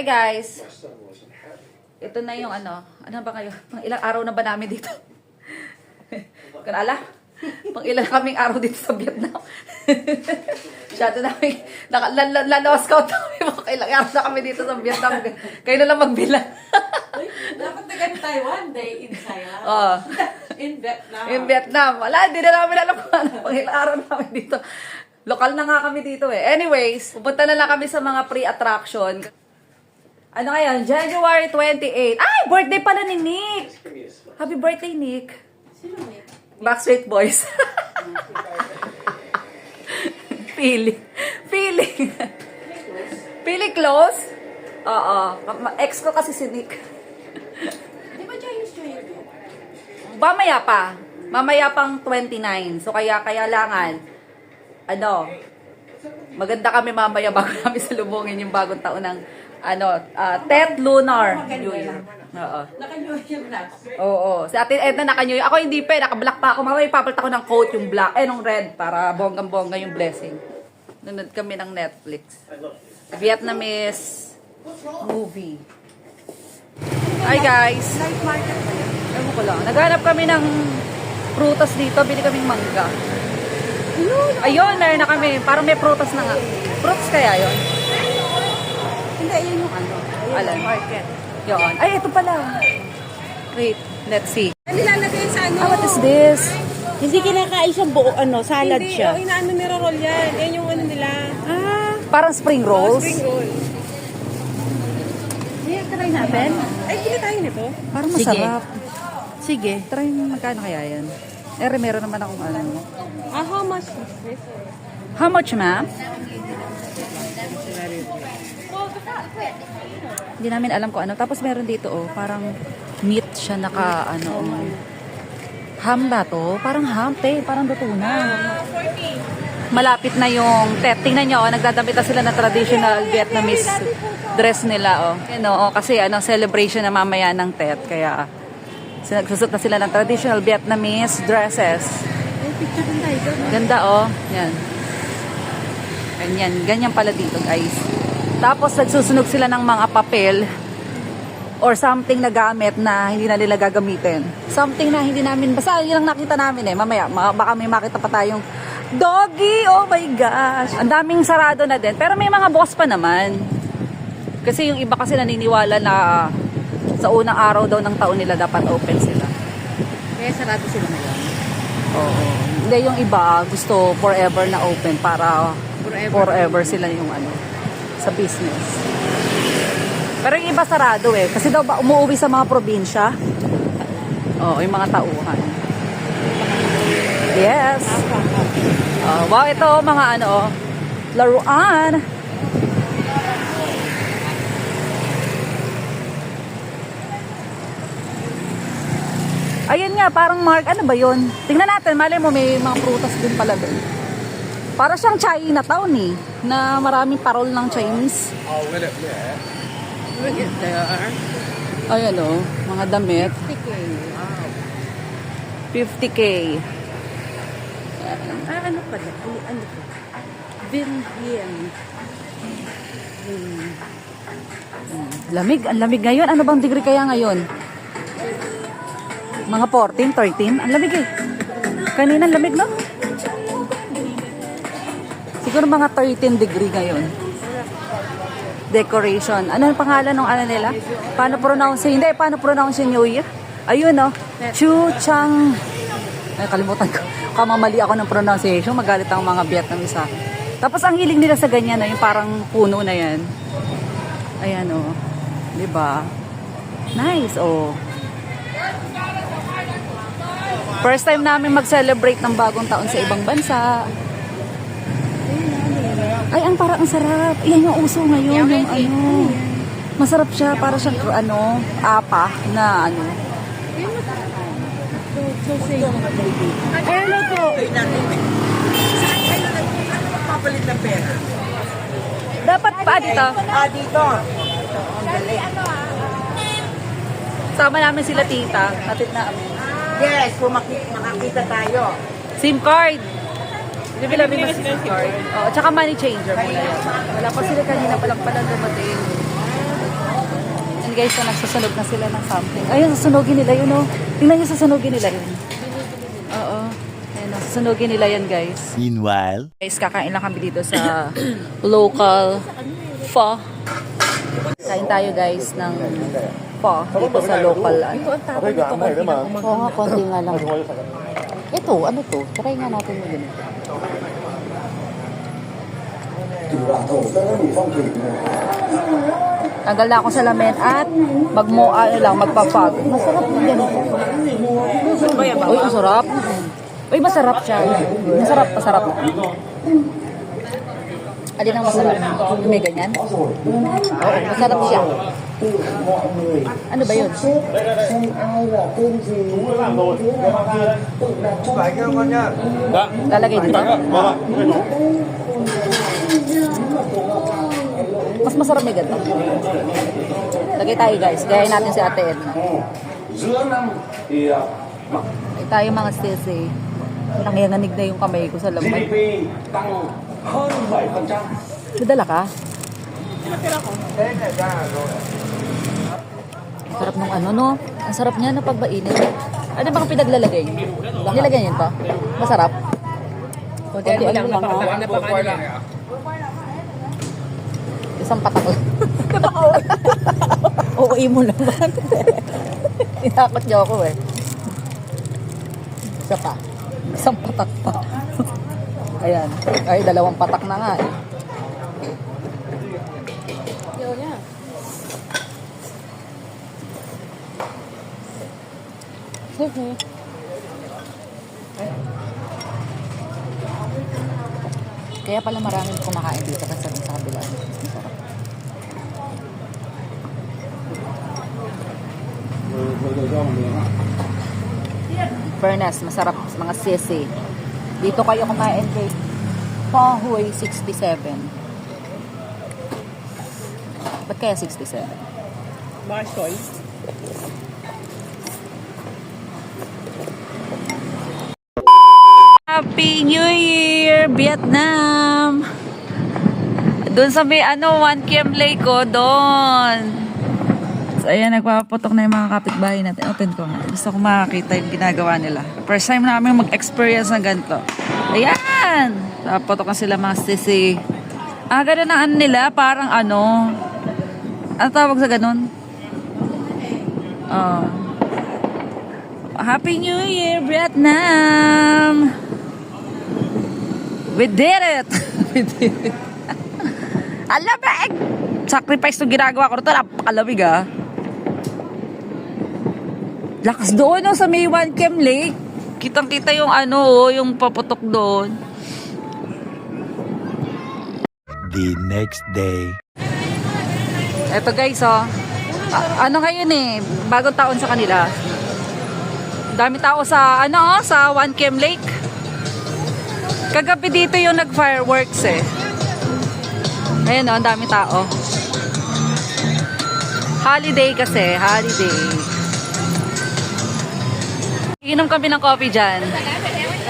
guys. Ito na yung ano ba kayo? Pang ilang araw na ba namin dito? Kung ala? Pang ilang kaming araw dito sa Vietnam. Masyado namin, lalawas scout kami. Pang ilang araw na kami dito sa Vietnam. Kayo na lang magbilang. Dapat na ganun tayo one day in Thailand. Oh. In Vietnam. In Vietnam. Wala, hindi na namin alam kung ano. Pang ilang araw na kami dito. Lokal na nga kami dito eh. Anyways, pupunta na lang kami sa mga pre-attraction. Ano ngayon? January 28. Ay! Birthday pala ni Nick! Happy birthday, Nick! Sino Nick? Backstreet Boys. Feeling. Feeling close? Oo. Ex ko kasi si Nick. Di ba Chinese New Year? Mamaya pa. Mamaya pang 29. So kaya langan. Ano? Maganda kami mamaya bago namin salubungin yung bagong taon ng Tet Lunar New Year. Oo. Naka-New Year na. Oo. Si Ate Edna naka-New Year. Ako hindi pa. Naka-black pa ako. Mamaya ipapalit ako ng coat yung black. Nung red. Para bonggang-bongga yung blessing. Nanood kami ng Netflix. Vietnamese movie. Hi guys. Night market ba yun? Ewan ko lang. Naghanap kami ng prutas dito. Bili kaming mangga. Ayun, meron na kami. Parang may prutas na nga. Fruits kaya yun? Hindi, yun yung ano. Alam. Market. Yun. Ay, ito pala. Wait, let's see. Ano nilalagay sa ano? What is this? Hindi kinakain siyang buo, salad Hindi, siya. inaano niro-roll yan. Yan yung ano nila. Parang spring rolls. Spring roll. Ayan, try natin. Ay, hindi tayo nito. Parang Sige. masarap. Sige. Try mo magkano kaya yan. Meron naman akong ano. How much is this? How much, ma'am? Hindi namin alam kung ano. Tapos meron dito, parang meat siya ham ba to? Parang ham, parang luto na. Malapit na yung Tet. Tingnan nyo, nagdadamit na sila ng traditional Vietnamese dress nila, kasi celebration na mamaya ng Tet. Kaya, nagsusot na sila ng traditional Vietnamese dresses. Ganda, Yan. Ganyan pala dito, guys. Tapos, nagsusunog sila ng mga papel or something na gamit na hindi na nila gagamitin. Something na hindi namin, basta yun ang nakita namin mamaya, baka may makita pa tayong doggy, oh my gosh. Ang daming sarado na din, pero may mga boss pa naman. Kasi yung iba kasi naniniwala na sa unang araw daw ng taon nila dapat open sila. Kaya sarado sila ngayon. Oo. Hindi, yung iba gusto forever na open para forever sila yung sa business. Pero yung iba sarado kasi daw ba umuwi sa mga probinsya? Oo, yung mga tauhan. Yes. Wow, ito mga laruan. Ayun nga, parang mark, ano ba yun? Tingnan natin, malay mo may mga prutas din pala doon. Para siyang Chinatown na maraming parol ng Chinese. Look at there. Ayan mga damit. 50K. Wow. 50K. Ano pala? Ano po? Vinhien. Lamig, ang lamig ngayon. Ano bang degree kaya ngayon? Mga 14, 13? Ang lamig Kanina ang lamig, no? Siguro mga 13 degree ngayon. Decoration. Ano yung pangalan ng nila? Paano pronounce? Hindi, paano pronounce yung New Year? Ayun, Chu Chang. Ay, kalimutan ko. Kamamali ako ng pronunciation. Magalit ang mga Vietnamese sa akin. Tapos ang hiling nila sa ganyan, yung parang puno na yan. Ayan, diba? Nice, First time namin mag-celebrate ng bagong taon sa ibang bansa. Ay, parang ang sarap. Yan yung uso ngayon. Yung masarap siya. Para siyang apa na Ano po? Papalit ng pera. dapat pa dito. Dito. Sama namin sila tita. Hatid na kami. Yes, kung makakita tayo. SIM card. Bibili namin ng SIM card. Tsaka money changer muna yan. Wala pa sila kanina palang dumating. guys, so nagsusunog na sila ng something. Ayun, susunugin nila yun, oh. Tingnan nyo, susunugin nila yun. Oo. Ayun, oh, susunugin nila yan, guys. Meanwhile, Guys, kakain lang kami dito sa local pho. Kain tayo, guys, ng pho dito sa local. Oo nga, konti nga lang. Ito, ano to? Try nga natin mo din. Tanggal na ako sa lamin at magpa-fog. Masarap yung ganito. Uy, ang sarap. Uy, masarap siya. Masarap. Alin ang masarap? Yung may ganyan? Oo, masarap siya. Ano ba yun? Lalagay dito? Mas masarap may ganito. Lagay tayo, guys. Gayahin natin si Ate Edna. Lagay tayo mga sisi. Nangiyanganig na yung kamay ko sa laman. Nadala ka? Ang sarap nung ano, no? Ang sarap niya na pagbainit. Ano bang pinaglalagay? Nilagay niyo ito? Masarap? Kunti ano lang ha? Isang patak lang. Uuwi mo naman. Tinakot niyo ako eh. Isa pa. Isang patak pa. Ayan. Ay, dalawang patak na nga eh. Kaya pala maraming kumakain dito kasi sa kabila. Masarap. Fairness, masarap mga sisi. Dito kayo kumain kay Pahuay 67. Ba't kaya 67? Baka soy. Happy New Year, Vietnam! Doon sa may 1 km Lake ko, doon. So, ayan, nagpapaputok na yung mga kapitbahay natin. Open ko nga. Gusto ko makakita yung ginagawa nila. First time namin mag-experience ng ganito. Ayan! Paputok na sila mga sisi. Ganun ang ano nila, parang ano tawag sa ganun? Happy New Year, Vietnam! We did it! We did it! Alam ba, sacrifice to ginagawa ko rito. Napakalamig ah. Lakas doon no, sa may 1 km Lake. Kitang-kita yung yung paputok doon. the next day. Eto guys, ano ngayon bagong taon sa kanila. Dami tao sa sa 1 km Lake. Kagabi dito yung nag-fireworks Ayan ang dami tao. Holiday kasi, holiday. Inom kami ng coffee dyan.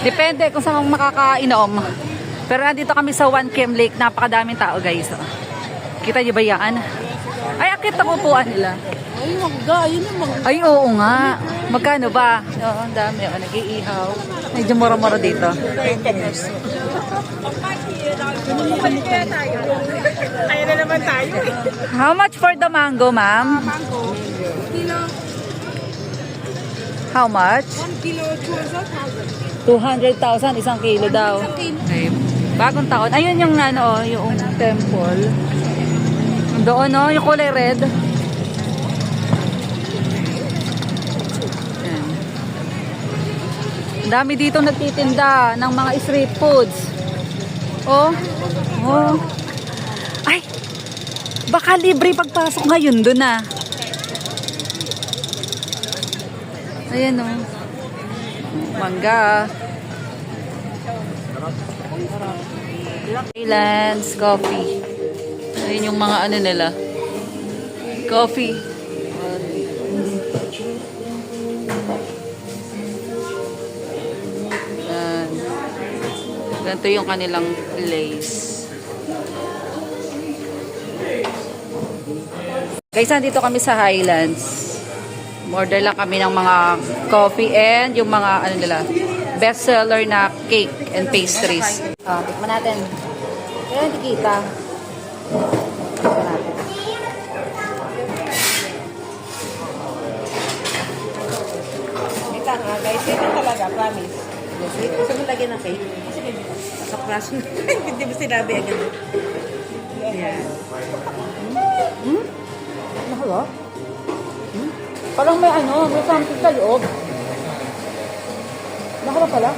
Depende kung saan makakainom. Pero nandito kami sa 1 km Lake. Napakadaming tao guys. Kita niyo ba yan? Ay, akit ang upuan nila. Ay, magda. Yun yung mga... Ay, oo nga. Magkano ba? Oo, ang dami. Nag-iihaw. Medyo mura-mura dito. Kaya na naman tayo How much for the mango, ma'am? Mango. Kilo. How much? 1 kilo, 200,000. 200,000, isang kilo daw. Okay. Bagong taon. Ayun yung yung temple. Doon yung kulay red. Ayan. Dami dito nagtitinda ng mga street foods. Oh. Ay. Baka libre pagpasok ngayon doon Ayan Mangga. Highlands Coffee. Ayun yung mga nila. Coffee. Ganito yung kanilang place. Guys, nandito kami sa Highlands. Order lang kami ng mga coffee and yung mga ano nila, bestseller na cake and pastries. Tikman natin. Kaya hindi kita. Tikman natin. Ito nga guys, ito talaga, promise. Gusto mo lagyan ng cake? Sige, naka-flash na. Hindi mo sinabi agad. Ayan. Nakala? Parang may ano, may something sa loob. Nakala pala?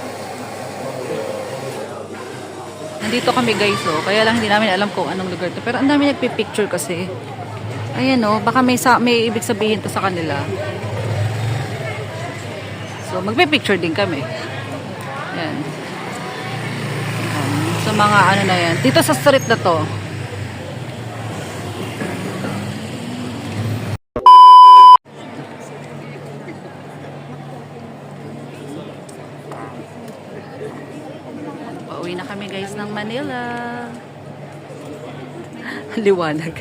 Nandito kami guys, oh. Kaya lang hindi namin alam kung anong lugar to. Pero ang dami nagpipicture kasi. Ayan, oh. Baka may ibig sabihin to sa kanila. So, magpipicture din kami. Ayan. So, mga ano na yan. Dito sa street na to. Pauwi na kami guys ng Manila. Liwanag.